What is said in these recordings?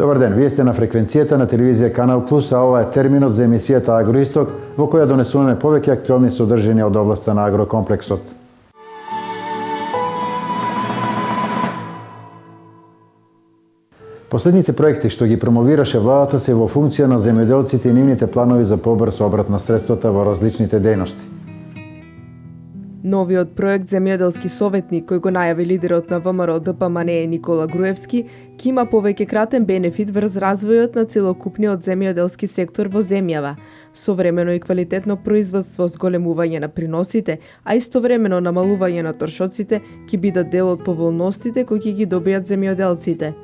Добар ден, вие сте на фреквенцијата на телевизија Канал Плюс, а ова е терминот за емисијата Агроисток, во која донесуваме повеќе актуелни содржинија од областа на агрокомплексот. Последните проекти што ги промовираше владата се во функција на земјоделците и нивните планови за побрз обрат на средствата во различните дејности. Новиот проект Земјоделски советник, кој го најави лидерот на ВМРО ДПМНЕ Никола Груевски, ќе има повеќе кратен бенефит врз развојот на целокупниот земјоделски сектор во земјава, современо и квалитетно производство с големување на приносите, а истовремено намалување на трошоците ќе бидат дел од поволностите кои ќе ги добијат земјоделците.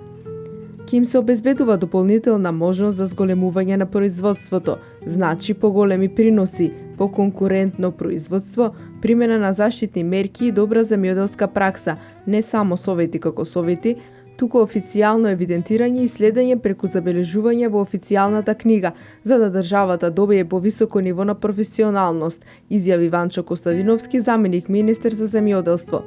Ќе им се обезбедува дополнителна можност за зголемување на производството, значи поголеми приноси, поконкурентно производство, примена на заштитни мерки и добра земјоделска пракса, не само совети како совети, туку официјално евидентирање и следење преку забележување во официјалната книга, за да државата добие повисоко ниво на професионалност, изјави Ванчо Костадиновски, заменик министер за земјоделство.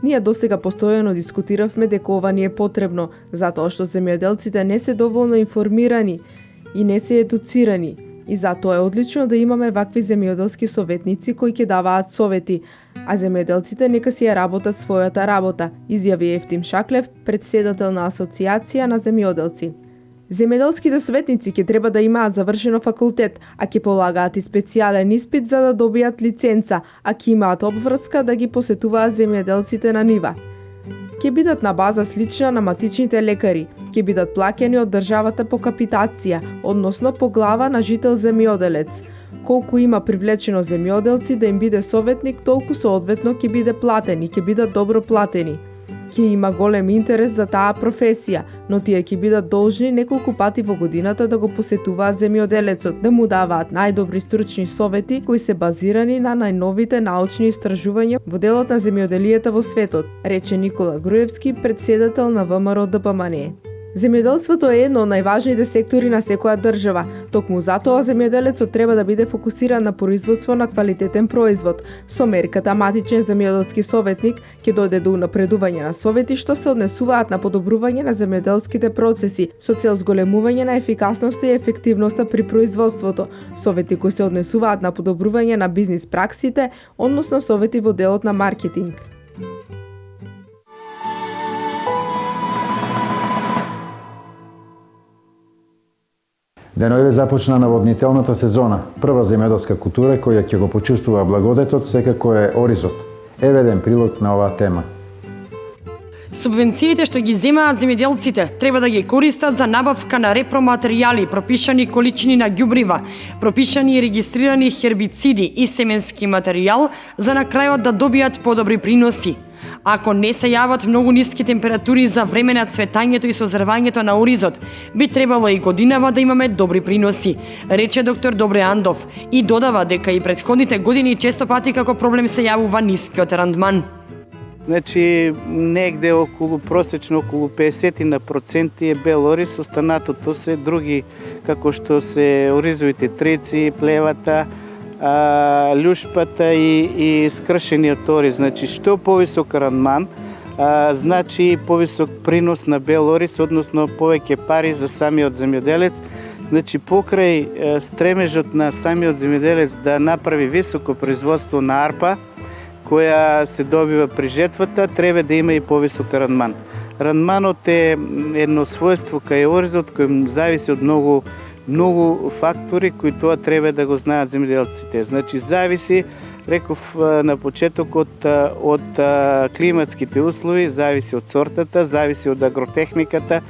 Ние досега постојано дискутиравме дека ова ни е потребно, затоа што земјоделците не се доволно информирани и не се едуцирани. И затоа е одлично да имаме вакви земјоделски советници кои ќе даваат совети, а земјоделците нека си ја работат својата работа, изјави Ефтим Шаклев, председател на Асоциација на земјоделци. Земјоделските советници ќе треба да имаат завршено факултет, а ќе полагаат и специјален испит за да добијат лиценца, а ќе имаат обврска да ги посетуваат земјоделците на нива. Ќе бидат на база слична на матичните лекари, ќе бидат плаќани од државата по капитација, односно по глава на жител земјоделец. Колку има привлечено земјоделци да им биде советник, толку соодветно ќе биде платен и ќе бидат добро платени. Ќе има голем интерес за таа професија, но тие ќе бидат должни неколку пати во годината да го посетуваат земјоделецот, да му даваат најдобри стручни совети кои се базирани на најновите научни истражувања во делот на земјоделието во светот, рече Никола Груевски, председател на ВМРО ДПМНЕ. Земјоделството е едно од најважните сектори на секоја држава. Токму затоа земјоделецот треба да биде фокусиран на производство на квалитетен производ. Со мерката матичен земјоделски советник ќе дојде до унапредување на совети што се однесуваат на подобрување на земјоделските процеси со цел зголемување на ефикасноста и ефективноста при производството. Совети кои се однесуваат на подобрување на бизнис праксите, односно совети во делот на маркетинг. Денојве започна наводнителната сезона. Прва земјоделска култура која ќе го почувствува благодетот секако е оризот. Еве еден прилог на оваа тема. Субвенциите што ги земаат земјоделците треба да ги користат за набавка на репроматеријали, пропишани количини на ѓубрива, пропишани и регистрирани хербициди и семенски материјал за на крајот да добијат подобри приноси. Ако не се јават многу ниски температури за време на цветањето и созревањето на оризот, би требало и годинава да имаме добри приноси, рече доктор Добре Андов и додава дека и претходните години често пати како проблем се јавува нискиот рандман. Значи, негде просечно околу 50% е бел ориз, останатото се други, како што се оризовите трици, плевата, љушпата и скршениот ориз. Значи, што повисок рандман, значи повисок принос на бел ориз, односно повеќе пари за самиот земјоделец. Значи, покрај стремежот на самиот земјоделец да направи високо производство на арпа, која се добива при жетвата, треба да има и повисок рандман. Рандманот е едно својство кај оризот кој зависи од многу фактори кои тоа треба да го знаат земјоделците. Значи, зависи, реков на почетокот, од климатските услови, зависи од сортата, зависи од агротехниката,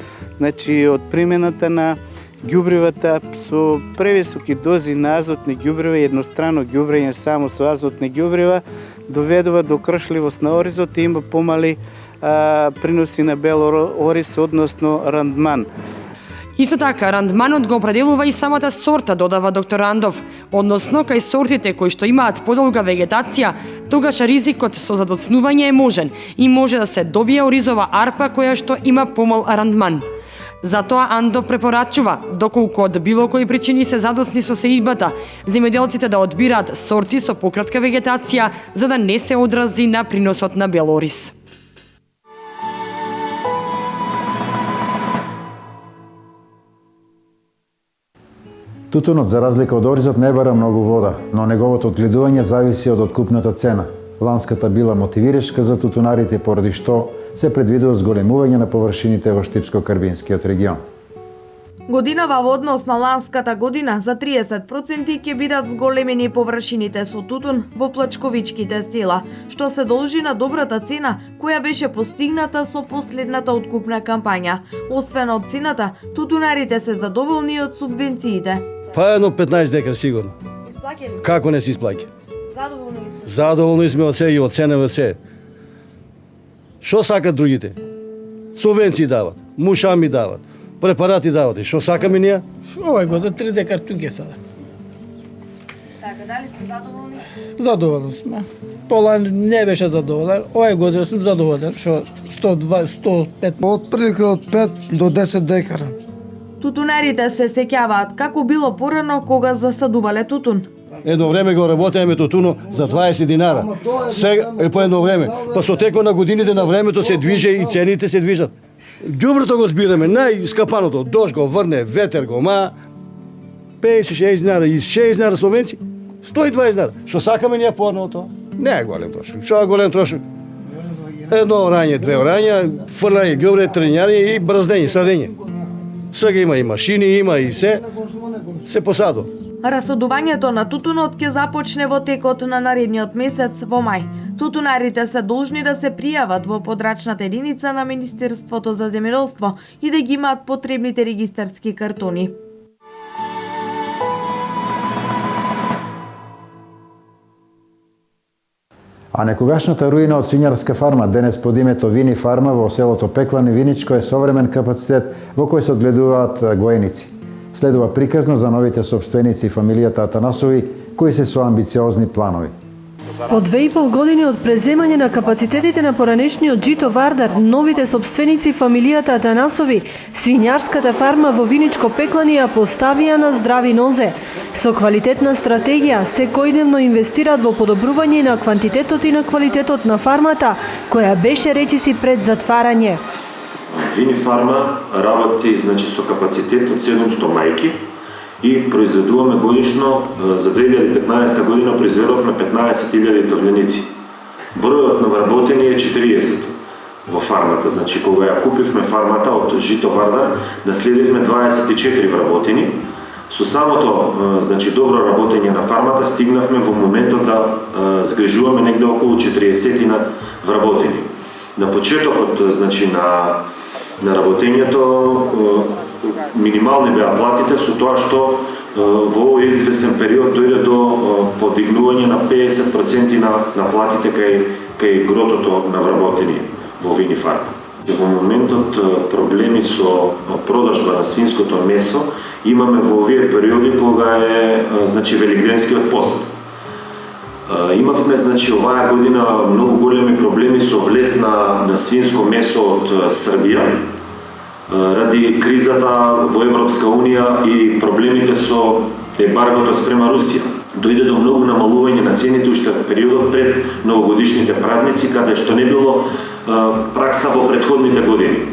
значи од примената на ѓубривата со превисоки дози на азотни ѓубрива и еднострано ѓубрење само со азотни ѓубрива доведува до кршливост на оризот и има помали приноси на бел ориз, односно рандман. Исто така, рандманот го определува и самата сорта, додава доктор Андов, односно кај сортите кои што имаат подолга вегетација, тогаш ризикот со задоцнување е можен и може да се добие оризова арпа која што има помал рандман. Затоа Андов препорачува, доколку од било кои причини се задоцни со сеидбата, земјоделците да одбираат сорти со пократка вегетација за да не се одрази на приносот на бел ориз. Тутунот, за разлика од оризот, не бара многу вода, но неговото одгледување зависи од откупната цена. Ланската била мотивирачка за тутунарите, поради што се предвидува зголемување на површините во Штипско-Карбинскиот регион. Годинава во однос на ланската година за 30% ќе бидат зголемени површините со тутун во плачковичките села, што се должи на добрата цена која беше постигната со последната откупна кампања. Освен од цената, тутунарите се задоволни од субвенциите. Па едно 15 декар сигурно. Исплаќали? Како не се исплаќа? Задоволни ли сте? Задоволни сме од се и од цена во се. Што сакат другите? Субвенции дават, мушами дават, препарати дават. И што сакаме ние? Овај година 3 декар тунке сада. Така, дали сте задоволни? Задоволен сме. Пола не беше задоволен. Овај година сум задоволен, што 120, 105. Од прилика од 5 до 10 декара. Тутунарите се сеќаваат како било порано кога засадувале тутун. Едно време го работеме тутуно за 20 динара. Сега е по едно време. Па со текот на годините на времето се движе и цените се движат. Ѓуброто го збираме, најскапаното, дожд го врне, ветер го ма, 50-60 динара и 60 динара субвенции, 120 динара. Што сакаме ние порано тоа? Не е голем трошок. Што е голем трошок? Едноорање, двеорања, фрлање ѓубре, тренјање и брздење, садење. Сега има и машини, има и се посадува. Расадувањето на тутунот ќе започне во текот на наредниот месец во мај. Тутунарите се должни да се пријават во подрачната единица на Министерството за земјоделство и да ги имаат потребните регистарски картони. А некогашната руина од свињарска фарма, денес под името Вини фарма во селото Пеклани Виничко, е современ капацитет во кој се одгледуваат гоеници. Следува приказна за новите собственици фамилијата Атанасови, кои се со амбициозни планови. По 2,5 години од преземање на капацитетите на поранешниот Джито Вардар, новите собственици фамилијата Атанасови, свињарската фарма во Виничко Пеклани ја поставија на здрави нозе. Со квалитетна стратегија, секојдневно инвестираат во подобрување на квантитетот и на квалитетот на фармата, која беше речиси пред затварање. Вини фарма работи со капацитет од 700 мајки и произведуваме годишно, за 2015 година произведовме 15.000 товленици. Бројот на вработени е 40 во фармата, кога ја купивме фармата од Жито Вардар, наследивме 24 вработени. Со самото добро работење на фармата стигнавме во моментот да згрижуваме негде околу 40 на вработени. На почетокот на работењето минимални беа платите, со тоа што во овој извесен период дојде до подигнување на 50% на платите кај гротото на вработени во Вини фарма. Во моментот проблеми со продажба на свинското месо имаме во овие периоди кога е великденскиот пост. Имавме оваа година многу големи проблеми со влез на свинско месо од Србија ради кризата во Европска унија и проблемите со ембаргото спрема Русија. Дојде до многу намалување на цените уште периодот пред новогодишните празници, каде што не било пракса во претходните години.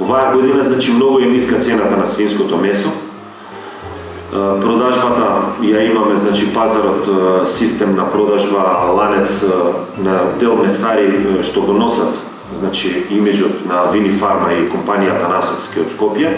Оваа година многу е ниска цената на свинското месо. Продажбата ја имаме, пазарот, систем на продажба, ланец на дел месари што го носат, имиджот на Вини фарма и компанијата Насовски од Скопје.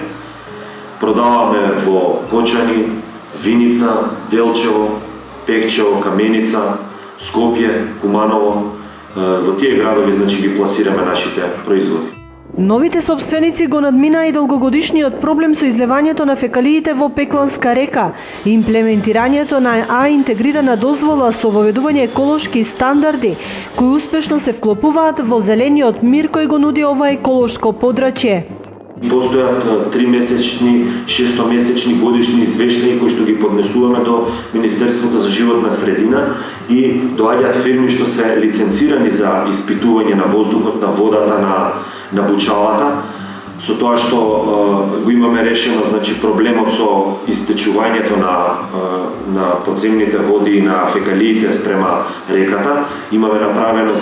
Продаваме во Кочани, Виница, Делчево, Пекчево, Каменица, Скопје, Куманово. Во тие градови ги пласираме нашите производи. Новите собственици го надминаа и долгогодишниот проблем со излевањето на фекалиите во Пекланска река, имплементирањето на интегрирана дозвола со воведување еколошки стандарди, кои успешно се вклопуваат во зелениот мир кој го нуди ова еколошко подрачје. Постојат 3-месечни, 6-месечни годишни извештаи кои што ги поднесуваме до Министерството за животна средина и доаѓаат фирми што се лиценцирани за испитување на воздухот, на водата, на бучалата, со тоа што го имаме решено проблемот со истечувањето на подземните води и на фекалиите спрема реката. Имаме направено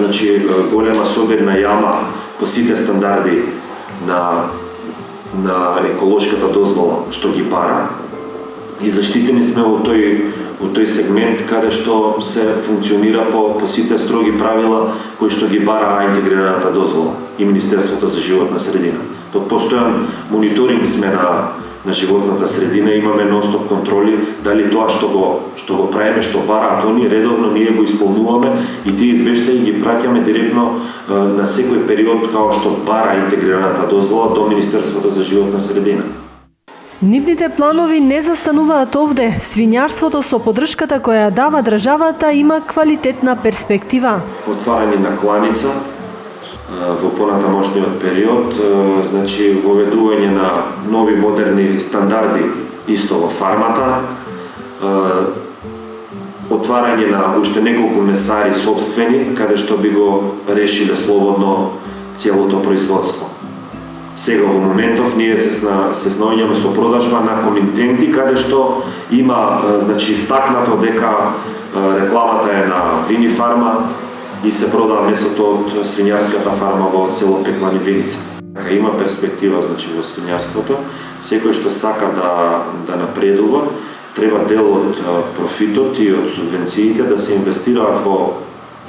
голема собедна јама по сите стандарди на еколошката дозвола што ги бара. и заштитени сме во тој сегмент каде што се функционира по сите строги правила кои што ги бара интегрираната дозвола и Министерството за животна средина. Под постојан мониторинг сме на животната средина, имаме нон-стоп контроли дали тоа што го правиме, што бараат они, редовно ние го исполнуваме и тие извештаи ги праќаме директно на секој период као што бара интегрираната дозвола до Министерството за животна средина. Нивните планови не застануваат овде. Свињарството со поддршката која дава државата има квалитетна перспектива. Отварање на кланица во понатамошниот период, значи воведување на нови модерни стандарди исто во фармата, отварање на уште неколку месари собствени каде што би го решиле слободно целото производство. Сега во моментов ние се снаоѓаме со продажба на комитенти каде што има истакнато дека рекламата е на Вини фарма и се продава месото од свињарската фарма во село Пеклани Виница. Има перспектива во свињарството. Секој што сака да напредува, треба дел од профитот и од субвенциите да се инвестираат во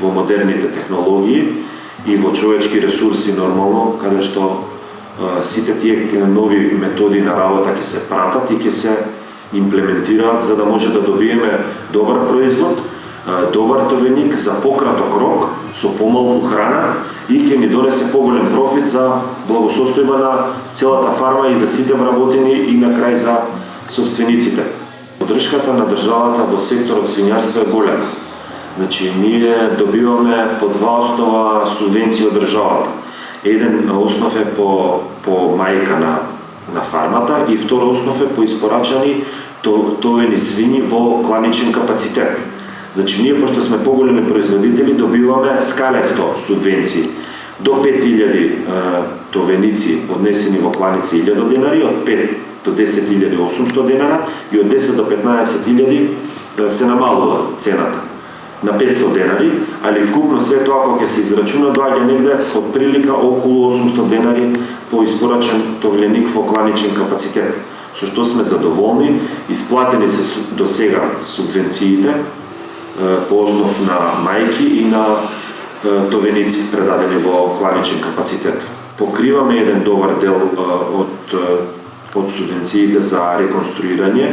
модерните технологии и во човечки ресурси нормално, каде што сите тие нови методи на работа ќе се пратат и ќе се имплементираат за да може да добиеме добар производ, добар товеник за пократок рок, со помалку храна и ќе ни донесе поголем профит за благосостојба на целата фарма и за сите вработени и на крај за собствениците. Поддршката на државата во секторот свињарство е голема. Значи, ние добиваме по два основа субвенции од државата. Еден основ е по мајка на фармата и втор основ е по испорачани товени свињи во кланичен капацитет. Значи, ние, пошто сме поголеми производители, добиваме скалесто субвенции. До 5000 товеници однесени во кланица 1000 денари, од 5 до 10.800 денара и од 10 до 15.000 се намалува цената на 500 денари, али вкупно све тоа кога ќе се израчуна доаѓа негде од прилика околу 800 денари по испорачен товленик во кланичен капацитет, со што сме задоволни. Исплатени се до сега субвенциите по основ на мајки и на товеници предадени во кланичен капацитет. Покриваме еден добар дел од субвенциите за реконструирање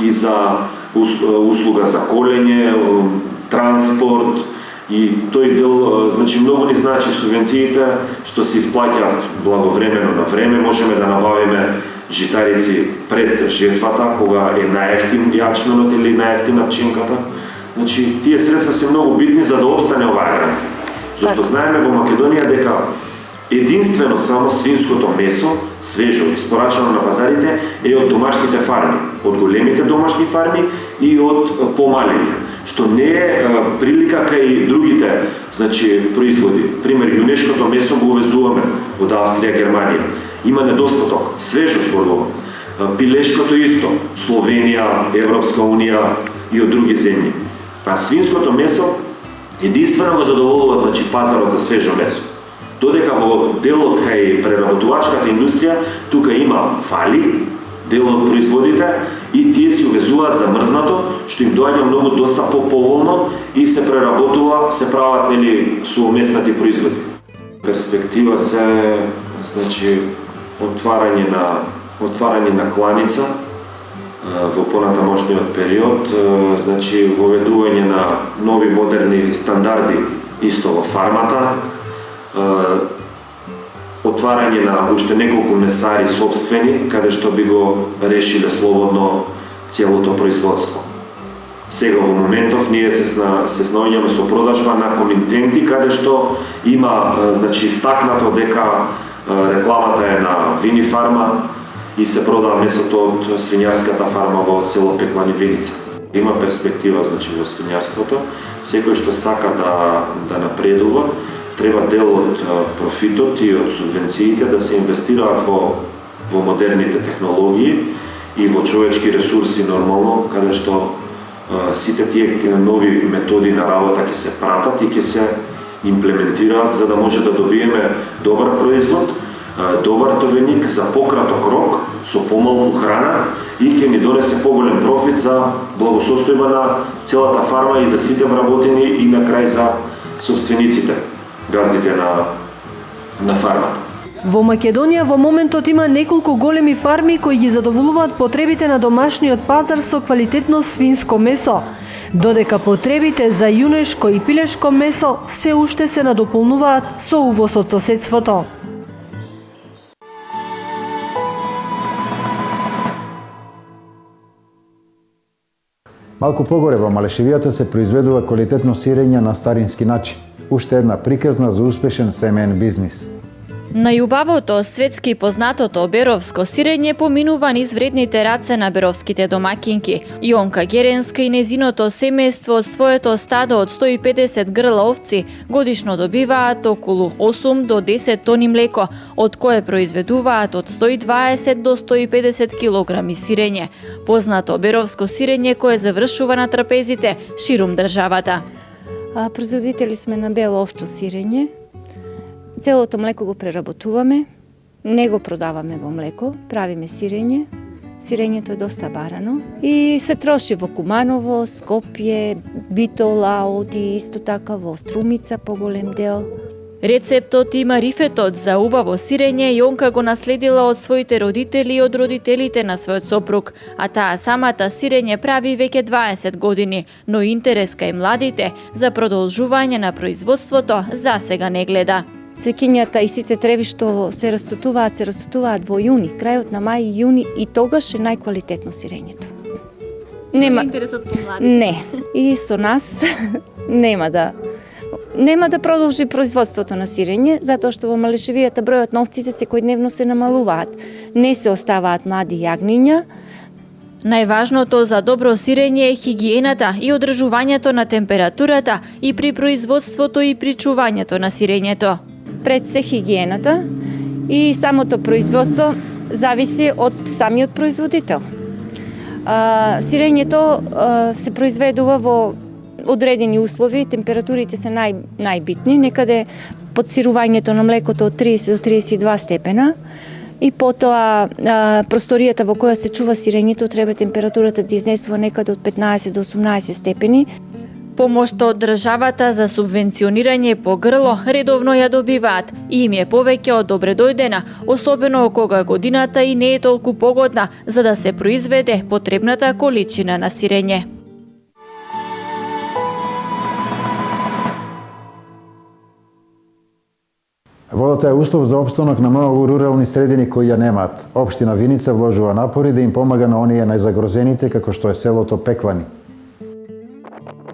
и за услуга за колење, транспорт и тој дел, значи многу ни значи субвенциите што се исплаќаат благовремено на време, можеме да набавиме житарици пред жетвата кога е најевтин јачменот или најевтина пченката. Значи тие средства се многу битни за да обстане оваа грана. Зашто знаеме во Македонија дека единствено само свинското месо, свежо, испорачано на пазарите, е од домашните фарми, од големите домашни фарми и од помалите, што не е прилика кај другите, значи, производи. Пример, јунешкото месо го увезуваме од Австрија, Германија. Има недостаток, свежо зборувам. Пилешкото исто, Словенија, Европска унија и од други земји. А свинското месо единствено го задоволува, значи, пазарот за свежо месо. Додека во делот кај преработувачката индустрија, тука има фали, дел од производите и тие се увезуваат замрзнато, што им доаѓа многу доста поповолно и се преработува, се прават нели совместни производи. Перспектива се, значи, отварање на кланица во понатамошниот период, значи воведување на нови модерни стандарди исто во фармата, отварање на уште неколку месари собствени каде што би го решиле слободно целото производство. Сега во моментов ние се снаоѓаме со продажба на комитенти каде што има, значи, истакнато дека рекламата е на Вини фарма и се продава месото од свињарската фарма во село Пеклани Виница. Има перспектива, значи, во свињарството. Секој што сака да напредува, треба дел од профитот и од субвенциите да се инвестираат во модерните технологии и во човечки ресурси нормално, каде што сите тие нови методи на работа ќе се пратат и ќе се имплементираат за да може да добиеме добар производ, добар tovеник за пократок рок со помалку храна и ќе ни донесе поголем профит за благосостојба на целата фарма и за сите вработени и на крај за собствениците, газдите на фармата. Во Македонија во моментот има неколку големи фарми кои ги задоволуваат потребите на домашниот пазар со квалитетно свинско месо, додека потребите за јунешко и пилешко месо се уште се надополнуваат со увоз од соседството. Малку погоре во Малешевијата се произведува квалитетно сирење на старински начин. Уште една приказна за успешен семеен бизнис. Најубавото, светски познатото беровско сирење поминува низ вредните раце на беровските домакинки. Јонка Геренска и незиното семејство од своето стадо од 150 грла овци годишно добиваат околу 8 до 10 тони млеко, од кое произведуваат од 120 до 150 килограми сирење. Познато беровско сирење кое завршува на трапезите ширум државата. Производители сме на бело овчо сирење. Целото млеко го преработуваме, не го продаваме во млеко, правиме сирење. Сирењето е доста барано и се троши во Куманово, Скопје, Битола, оди исто така во Струмица поголем дел. Рецептот и марифетот за убаво сирење Јонка го наследила од своите родители и од родителите на својот сопруг, а таа самата сирење прави веќе 20 години, но интерес кај младите за продолжување на производството засега не гледа. Цекињата и сите треви што се расцутуваат во јуни, крајот на мај и јуни, и тогаш е најквалитетно сирењето. Нема интересот кај младите. Не. И со нас нема да продолжи производството на сирење, затоа што во Малешевијата бројот на овците секојдневно се намалуваат. Не се оставаат млади јагниња. Најважното за добро сирење е хигиената и одржувањето на температурата и при производството и при чувањето на сирењето. Пред се хигиената и самото производство зависи од самиот производител. Сирењето се произведува во одредени услови, температурите се најбитни, некаде подсирувањето на млекото од 30 до 32 степена, и потоа просторијата во која се чува сирењето треба температурата да изнесува некаде од 15 до 18 степени. Помошта од државата за субвенционирање по грло редовно ја добиваат и им е повеќе од добре дојдена, особено кога годината и не е толку погодна за да се произведе потребната количина на сирење. Водата е услов за опстанок на многу рурални средини кои ја немаат. Општина Виница вложува напори да им помага на оние најзагрозените како што е селото Пеклани.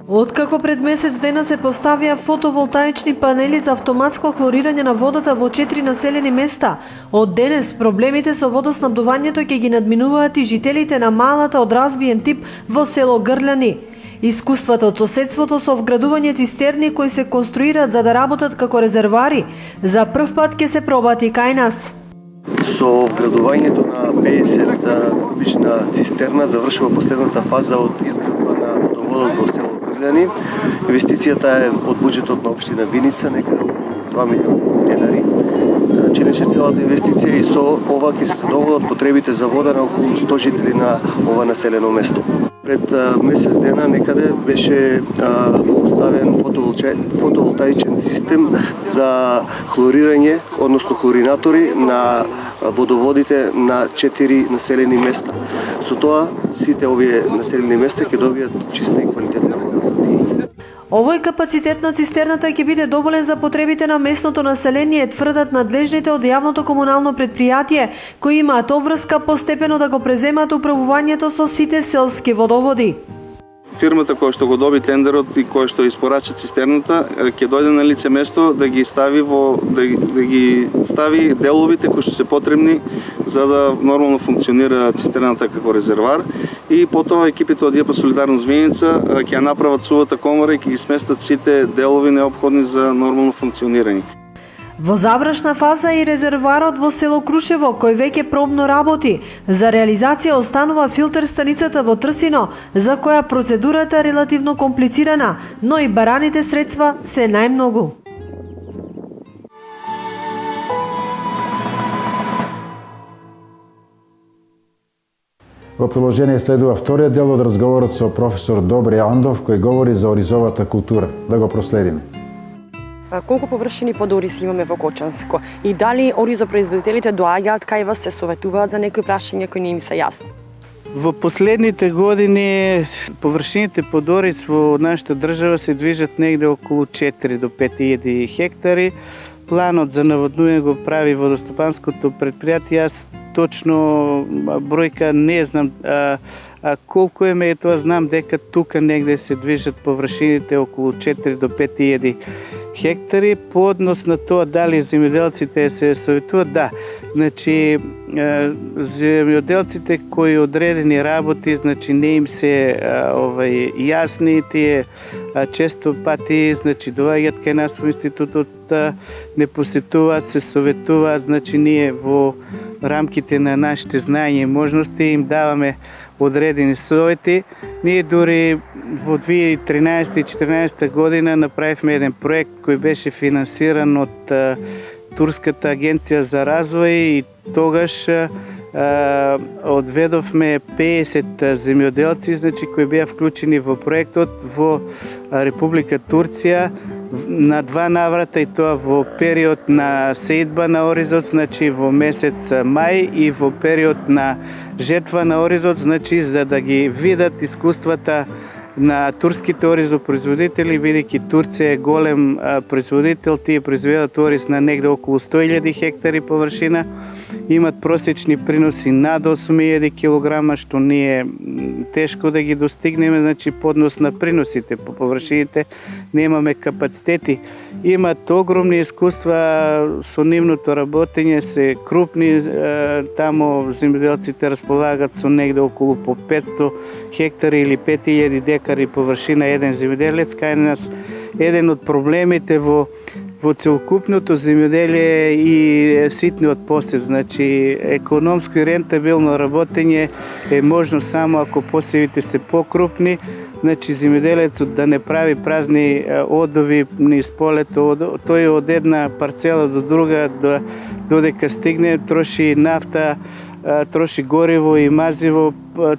Откако пред месец дена се поставија фотоволтаични панели за автоматско хлорирање на водата во 4 населени места, од денес проблемите со водоснабдувањето ќе ги надминуваат и жителите на малата од разбиен тип во село Грляни. Искуствата од соседството со вградување цистерни кои се конструираат за да работат како резервари, за прв пат ќе се пробати кај нас. Со вградувањето на 50 кубична цистерна завршува последната фаза од изградба на водоводот во село Грляни. Инвестицијата е од буџетот на општина Виница, некаде околу 2 милиони денари. Чинеше целата инвестиција и со ова ќе се задоволат потребите за вода на околу 100 жители на ова населено место. Пред месец дена некаде беше поставен фотоволтаичен систем за хлорирање, односно хлоринатори на водоводите на 4 населени места. Со тоа сите овие населени места ќе добијат чиста и квалитетна вода за пиење. Овој капацитет на цистерната ќе биде доволен за потребите на местното население, тврдат надлежните од јавното комунално предпријатие, кои имаат обврска постепено да го преземат управувањето со сите селски водоводи. Фирмата која што го доби тендерот и која што испорача цистерната ќе дојде на лице место да ги стави деловите кои што се потребни за да нормално функционира цистерната како резервар, и потоа екипите од ЈП Солидарност Виница ќе ја направат сувата комора и ќе ги сместат сите делови неопходни за нормално функционирање. Во завршна фаза и резерварот во село Крушево, кој веќе пробно работи. За реализација останува филтер станицата во Трсино, за која процедурата е релативно комплицирана, но и бараните средства се најмногу. Во приложение следува вториот дел од разговорот со професор Добри Андов, кој говори за оризовата култура. Да го проследиме. Колку површини под ориз имаме во Кочанско и дали оризопроизводителите доаѓаат кај вас, се советуваат за некои прашања кои не им се јасни? Во последните години површините под ориз во нашата држава се движат негде околу 4 до 5000 хектари. Планот за наводнување го прави водостопанското предпријатие. Јас точно бројка не знам колку е тоа, знам дека тука негде се движат површините околу 4 до 5000 хектари. По однос на тоа дали земјоделците се советуваат, да. Значи земјоделците кои одредени работи, значи не им се јасни, тие често пати значи доаѓаат кај нас во институтот, не посетуваат, се советуваат, значи ние во рамките на нашите знаења и можности им даваме одредени совети. Ние дури во 2013 и 2014 година направивме еден проект кој беше финансиран од Турската агенција за развој и тогаш одведовме 50 земјоделци, значи кои беа вклучени во проектот во Република Турција на 2 наврата, и тоа во период на сеидба на оризот, значи во месец мај, и во период на жетва на оризот, значи за да ги видат искуствата на турските оризопроизводители, бидејќи Турција е голем производител. Тие произведат ориз на негде околу 100.000 хектари површина, имат просечни приноси над 8.000 килограма, што ние тешко да ги достигнеме, значи по однос на приносите по површините немаме капацитети. Имат огромни искуства со нивното работење, се крупни, тамо земјоделците располагат со негде околу по 500 хектари или 5000 декари површина еден земјоделец. Кај нас еден од проблемите во целокупното земјоделие и ситниот посев, значи економско и рентабилно работење е можно само ако посевите се покрупни, значи земјоделецот да не прави празни одови низ полето, тој од една парцела до друга додека стигне троши нафта, троши гориво и мазиво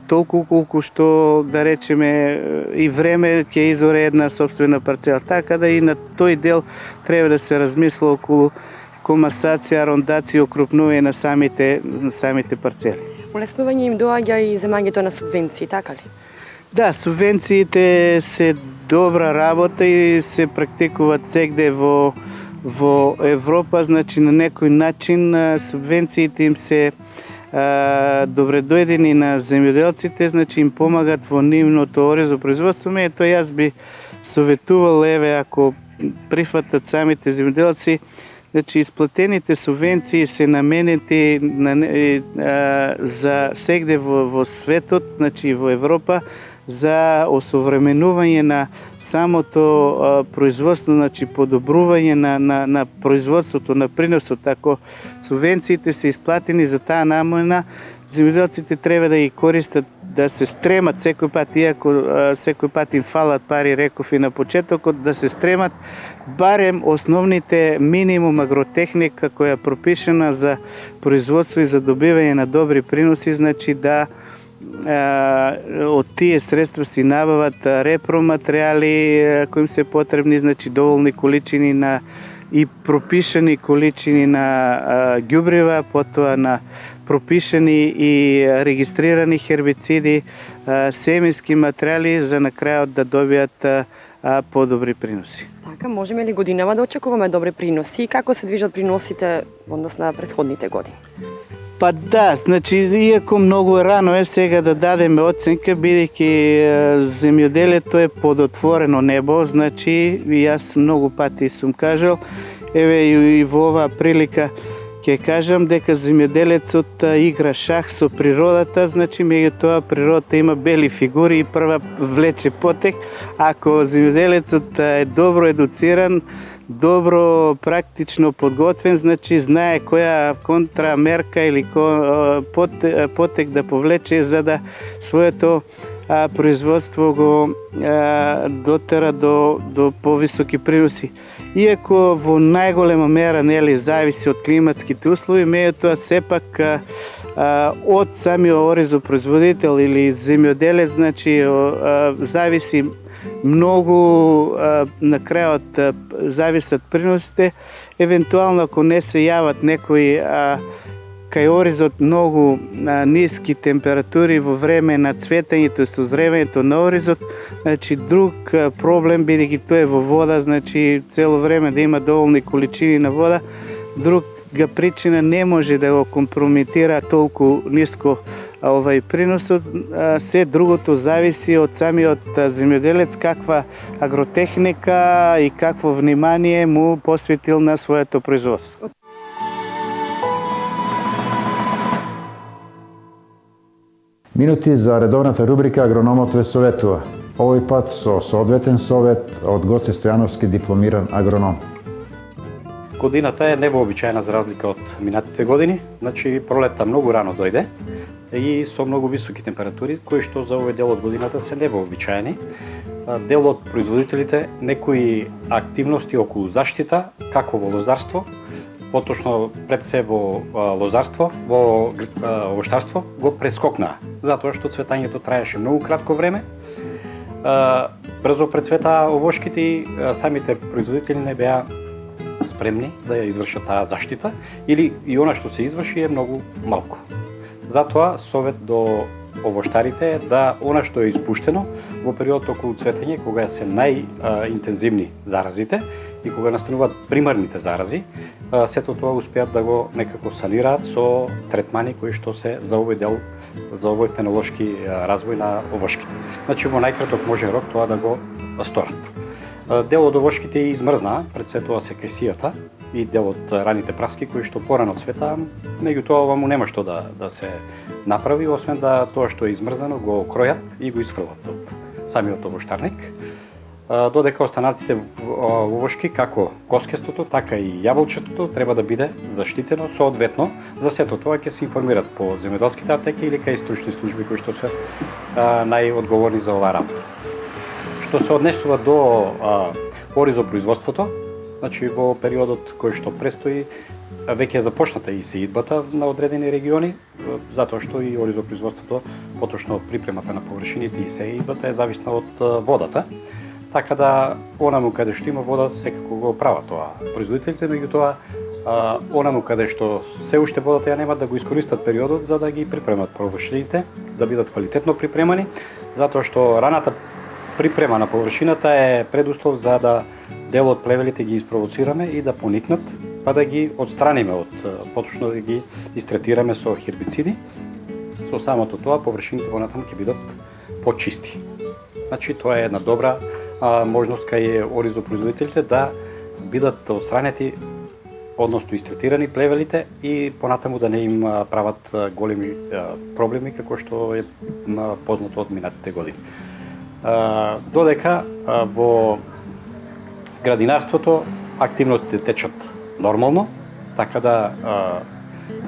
толку колку што, да речеме, и време ќе изоре една собствена парцела. Така да и на тој дел треба да се размисла околу комасација, рондација, окрупнување на самите парцели. Улеснување им доаѓа и земањето на субвенции, така ли? Да, субвенциите се добра работа и се практикуваат сегде во Европа, значи на некој начин субвенциите им се добредојдени на земјоделците, значи им помагат во нивното оризопроизводство. Тоа јас би советувал, ако прифатат самите земјоделци, значи исплатените субвенции се наменети за сегде во светот, значи во Европа, за осовременување на самото производство, значи подобрување на производството, на приносот. Ако субвенциите се исплатени за таа намена, земјоделците треба да ги користат, да се стремат секој пат, иако секој пат им фалат пари, реков и на почетокот, да се стремат барем основните минимум агротехника која е пропишана за производство и за добивање на добри приноси, значи да од тие средства си набават репроматеријали кои им се потребни, значи доволни количини на и пропишани количини на ѓубрива, потоа на пропишани и регистрирани хербициди, семенски материјали за на крајот да добијат подобри приноси. Така, можеме ли годинава да очекуваме добри приноси и како се движат приносите во однос на претходните години? Па да, значи, иако многу рано е сега да дадеме оценка, бидејќи земјоделието е под отворено небо, значи, јас многу пати сум кажал, еве и во оваа прилика ќе кажам дека земјоделецот игра шах со природата, значи меѓутоа природата има бели фигури и прва влече потек. Ако земјоделецот е добро едуциран, добро практично подготвен, значи знае која контрамерка или потек да повлече за да своето производство го дотера до повисоки приноси. Иако во најголема мера зависи од климатските услови, меѓутоа сепак од самиот оризопроизводител или земјоделец, значи зависи многу, на крајот зависат приносите. Евентуално ако не се јават некои кај оризот многу ниски температури во време на цветењето и созревањето на оризот, значи друг проблем, бидејќи тоа е во вода, значи цело време да има доволни количини на вода, друга причина не може да го компрометира толку ниско приносот. Се другото зависи од самиот земјоделец каква агротехника и какво внимание му посветил на своето производство. Минути за редовната рубрика Агрономот ве советува. Овој пат со соодветен совет од Гоце Стојановски, дипломиран агроном. Годината е невообичаена за разлика од минатите години, значи пролетта многу рано дојде и со многу високи температури, кои што за овој дел од годината се невообичаени. Дел од производителите некои активности околу заштита, како во лозарство, поточно пред се во лозарство, во овоштарство, го прескокнаа, затоа што цветањето траеше многу кратко време. Брзо прецветаа овошките и самите производители не беа спремни да ја извршат таа заштита, или и она што се изврши е многу малку. Затоа совет до овоштарите е да она што е испуштено во периодот околу цветење, кога се најинтензивни заразите и кога настануваат примарните зарази, сето тоа успеат да го некако санираат со третмани кои што се за овој дел, за овој фенолошки развој на овошките. Значи во најкраток можен рок тоа да го сторат. Дел од овошките измрзнаа, пред се тоа се кесијата и дел од раните праски кои што порано цветаа, меѓутоа ова му нема што да се направи, освен да тоа што е измрзнано го кројат и го исфрлат од самиот овоштарник. Додека останатите овошки, како коскестото, така и јаболчетото, треба да биде заштитено соодветно. За сето тоа ќе се информират по земјоделските аптеки или кај стручни служби кои што се најодговорни за оваа работа. Што се однесува до оризопроизводството, значи во периодот кој што престои, веќе е започната и сеидбата на одредени региони, затоа што и оризопроизводството, поточно припремата на површините и сеидбата е зависна од водата. Така да онаму каде што има вода, секако го прават тоа производителите, меѓутоа онаму каде што се уште водата ја немат, да го искористат периодот за да ги припремат површините, да бидат квалитетно припремани, затоа што раната припрема на површината е предуслов за да дел од плевелите ги испровоцираме и да поникнат, па да ги отстраниме поточно да ги истретираме со хербициди. Со самото тоа површините вонатаму ќе бидат почисти. Значи тоа е една добра можност кај оризопроизводителите да бидат отстранети, односно истретирани плевелите и понатаму да не им прават големи проблеми како што е познато од минатите години. Додека во градинарството активностите течат нормално, така да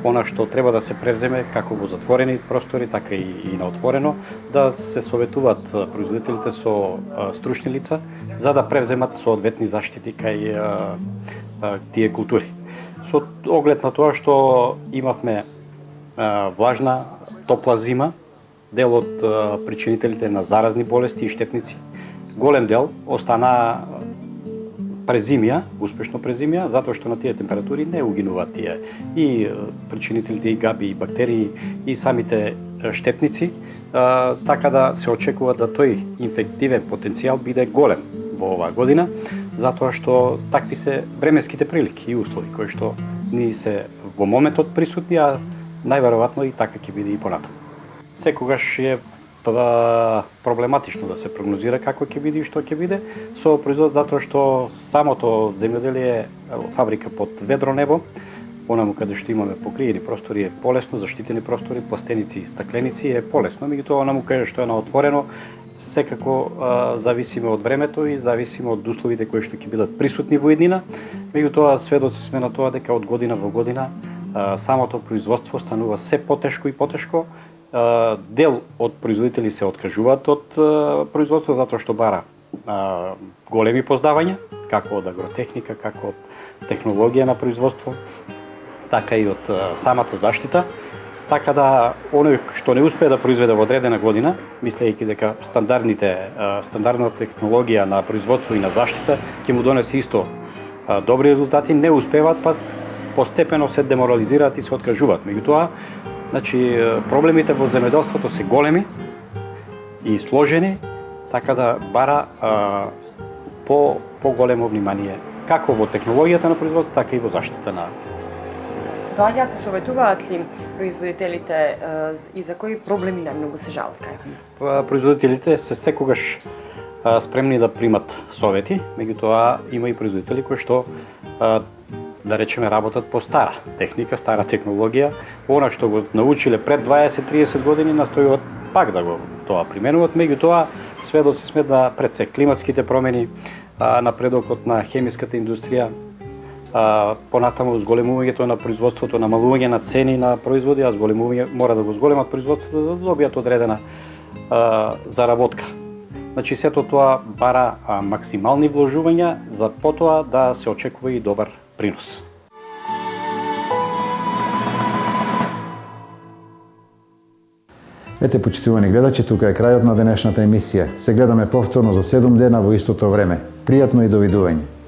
она што треба да се превземе како во затворени простори, така и на отворено, да се советуваат производителите со стручни лица за да превземат соодветни заштити кај тие култури. Со оглед на тоа што имавме влажна, топла зима, дел од причинителите на заразни болести и штетници, голем дел остана презимија, успешно презимија, затоа што на тие температури не угинуваат тие и причинителите и габи и бактерии и самите штетници, така да се очекува да тој инфективен потенцијал биде голем во оваа година, затоа што такви се временските прилики и услови кои што ни се во моментот присутни, а најверојатно и така ќе биде и понатаму. Секогаш е проблематично да се прогнозира како ќе биде и што ќе биде со производот, затоа што самото земјоделие е фабрика под ведро небо, онаму каде што имаме покриени простори е полесно, заштитени простори, пластеници и стакленици е полесно, меѓутоа онаму каде што е на отворено, секако зависиме од времето и зависиме од условите кои што ќе бидат присутни во иднина, меѓутоа сведоци сме на тоа дека од година во година самото производство станува се потешко и потешко. Дел од производители се откажуваат од производство затоа што бара големи поздавања, како од агротехника, како од технологија на производство, така и од самата заштита. Така да, оној што не успее да произведе во одредена година, мислејќи дека стандардна технологија на производство и на заштита ќе му донесе исто добри резултати, не успеваат, па постепено се деморализираат и се откажуваат. Меѓутоа, значи, проблемите во земјоделството се големи и сложени, така да бара по-големо внимание како во технологијата на производство, така и во заштита на. Доаѓаат се советуваат ли производителите и за кои проблеми најмногу се жалат кај вас? Производителите се секогаш спремни да примат совети, меѓутоа има и производители кои што да речеме работат по стара техника, стара технологија, она што го научиле пред 20-30 години настојуваат пак да го тоа применуваат, меѓутоа сведоци сме да пред се климатските промени, напредокот на хемиската индустрија, понатаму зголемувањето на производството, намалување на цени на производи, а мора да го зголемат производството за да добијат одредена заработка. Значи сето тоа бара максимални вложувања за потоа да се очекува и добар принос. Ете, почитувани гледачи, тука е крајот на денешната емисија. Се гледаме повторно за 7 дена во истото време. Пријатно и довидување.